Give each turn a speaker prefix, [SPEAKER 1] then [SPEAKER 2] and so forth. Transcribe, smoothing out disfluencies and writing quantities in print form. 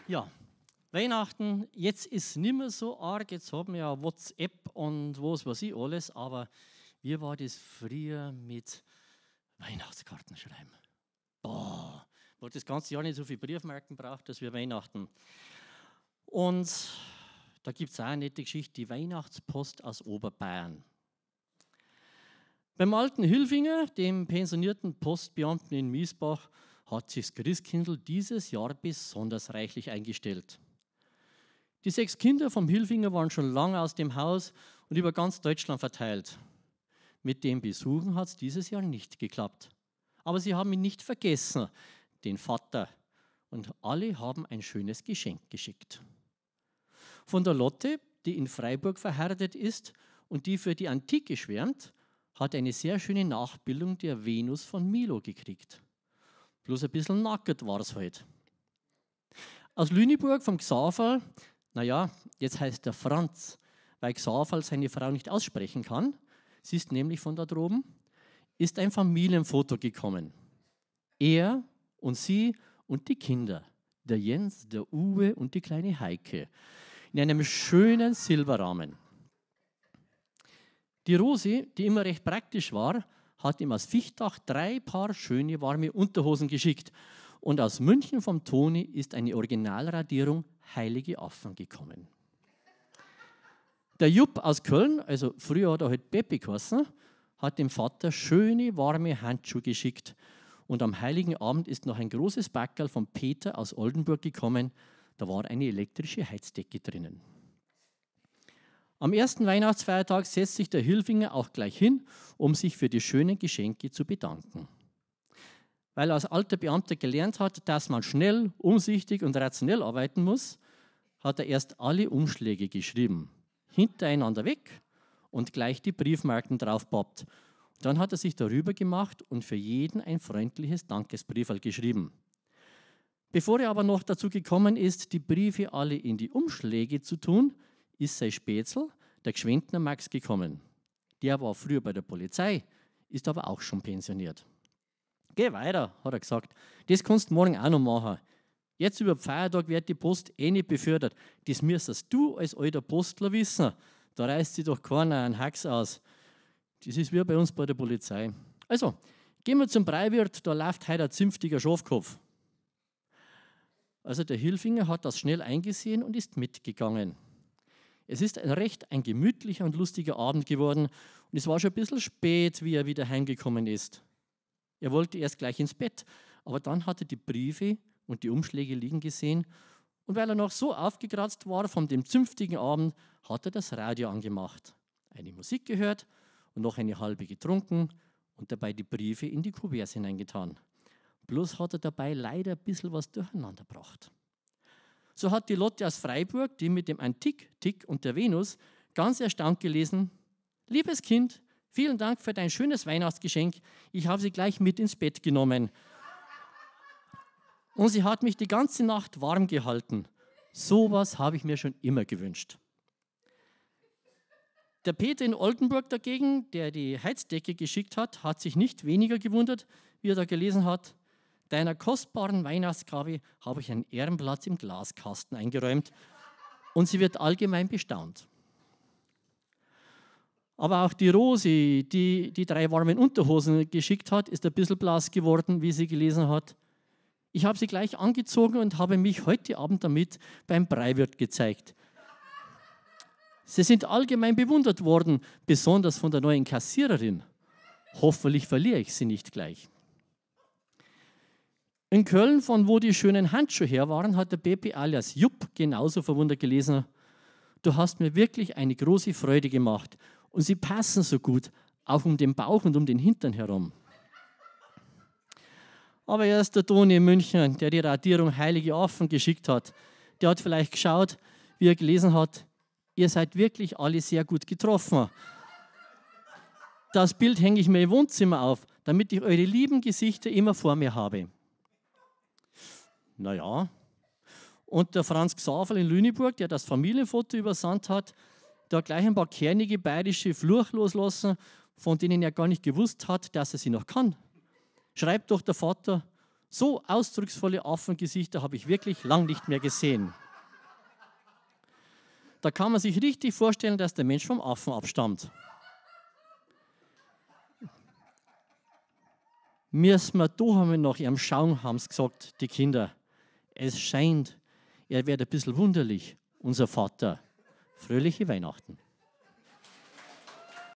[SPEAKER 1] Ja, Weihnachten, jetzt ist nicht mehr so arg, jetzt haben wir ja WhatsApp und was weiß ich alles, aber wie war das früher mit Weihnachtskarten schreiben? Boah, wo das ganze Jahr nicht so viel Briefmarken braucht, als wir Weihnachten. Und da gibt es auch eine nette Geschichte, die Weihnachtspost aus Oberbayern. Beim alten Hilfinger, dem pensionierten Postbeamten in Miesbach, hat sich das Christkindl dieses Jahr besonders reichlich eingestellt. Die 6 Kinder vom Hilfinger waren schon lange aus dem Haus und über ganz Deutschland verteilt. Mit dem Besuchen hat es dieses Jahr nicht geklappt. Aber sie haben ihn nicht vergessen, den Vater. Und alle haben ein schönes Geschenk geschickt. Von der Lotte, die in Freiburg verheiratet ist und die für die Antike schwärmt, hat eine sehr schöne Nachbildung der Venus von Milo gekriegt. Bloß ein bisschen nackert war es halt. Aus Lüneburg vom Xaverl, naja, jetzt heißt er Franz, weil Xaverl seine Frau nicht aussprechen kann, sie ist nämlich von da droben, ist ein Familienfoto gekommen. Er und sie und die Kinder, der Jens, der Uwe und die kleine Heike, in einem schönen Silberrahmen. Die Rosi, die immer recht praktisch war, hat ihm aus Fichtach 3 Paar schöne, warme Unterhosen geschickt. Und aus München vom Toni ist eine Originalradierung Heilige Affen gekommen. Der Jupp aus Köln, also früher hat er halt Peppi geheißen, hat dem Vater schöne, warme Handschuhe geschickt. Und am Heiligen Abend ist noch ein großes Backerl von Peter aus Oldenburg gekommen. Da war eine elektrische Heizdecke drinnen. Am ersten Weihnachtsfeiertag setzt sich der Hilfinger auch gleich hin, um sich für die schönen Geschenke zu bedanken. Weil er als alter Beamter gelernt hat, dass man schnell, umsichtig und rationell arbeiten muss, hat er erst alle Umschläge geschrieben, hintereinander weg und gleich die Briefmarken draufpappt. Dann hat er sich darüber gemacht und für jeden ein freundliches Dankesbrieferl geschrieben. Bevor er aber noch dazu gekommen ist, die Briefe alle in die Umschläge zu tun, ist sein Spätzl, der Gschwendtner Max, gekommen. Der war früher bei der Polizei, ist aber auch schon pensioniert. Geh weiter, hat er gesagt. Das kannst du morgen auch noch machen. Jetzt über den Feiertag wird die Post eh nicht befördert. Das müsstest du als alter Postler wissen. Da reißt sich doch keiner einen Hax aus. Das ist wie bei uns bei der Polizei. Also, gehen wir zum Breiwirt, da läuft heute ein zünftiger Schafkopf. Also der Hilfinger hat das schnell eingesehen und ist mitgegangen. Es ist ein gemütlicher und lustiger Abend geworden und es war schon ein bisschen spät, wie er wieder heimgekommen ist. Er wollte erst gleich ins Bett, aber dann hat er die Briefe und die Umschläge liegen gesehen und weil er noch so aufgekratzt war von dem zünftigen Abend, hat er das Radio angemacht, eine Musik gehört und noch eine halbe getrunken und dabei die Briefe in die Kuverts hineingetan. Bloß hat er dabei leider ein bisschen was durcheinander gebracht. So hat die Lotte aus Freiburg, die mit dem Antik-Tick und der Venus, ganz erstaunt gelesen: Liebes Kind, vielen Dank für dein schönes Weihnachtsgeschenk. Ich habe sie gleich mit ins Bett genommen. Und sie hat mich die ganze Nacht warm gehalten. Sowas habe ich mir schon immer gewünscht. Der Peter in Oldenburg dagegen, der die Heizdecke geschickt hat, hat sich nicht weniger gewundert, wie er da gelesen hat: Deiner kostbaren Weihnachtsgabe habe ich einen Ehrenplatz im Glaskasten eingeräumt und sie wird allgemein bestaunt. Aber auch die Rosi, die die 3 warmen Unterhosen geschickt hat, ist ein bisschen blass geworden, wie sie gelesen hat: Ich habe sie gleich angezogen und habe mich heute Abend damit beim Breiwirt gezeigt. Sie sind allgemein bewundert worden, besonders von der neuen Kassiererin. Hoffentlich verliere ich sie nicht gleich. In Köln, von wo die schönen Handschuhe her waren, hat der Pepe alias Jupp genauso verwundert gelesen: Du hast mir wirklich eine große Freude gemacht und sie passen so gut, auch um den Bauch und um den Hintern herum. Aber erst der Toni in München, der die Radierung Heilige Affen geschickt hat, der hat vielleicht geschaut, wie er gelesen hat: Ihr seid wirklich alle sehr gut getroffen. Das Bild hänge ich mir im Wohnzimmer auf, damit ich eure lieben Gesichter immer vor mir habe. Naja, und der Franz Xaverl in Lüneburg, der das Familienfoto übersandt hat, der hat gleich ein paar kernige bayerische Fluch loslassen, von denen er gar nicht gewusst hat, dass er sie noch kann. Schreibt doch der Vater: So ausdrucksvolle Affengesichter habe ich wirklich lang nicht mehr gesehen. Da kann man sich richtig vorstellen, dass der Mensch vom Affen abstammt. Müssen wir da einmal nach ihrem schauen, haben sie gesagt, die Kinder. Es scheint, er wird ein bisschen wunderlich, unser Vater. Fröhliche Weihnachten.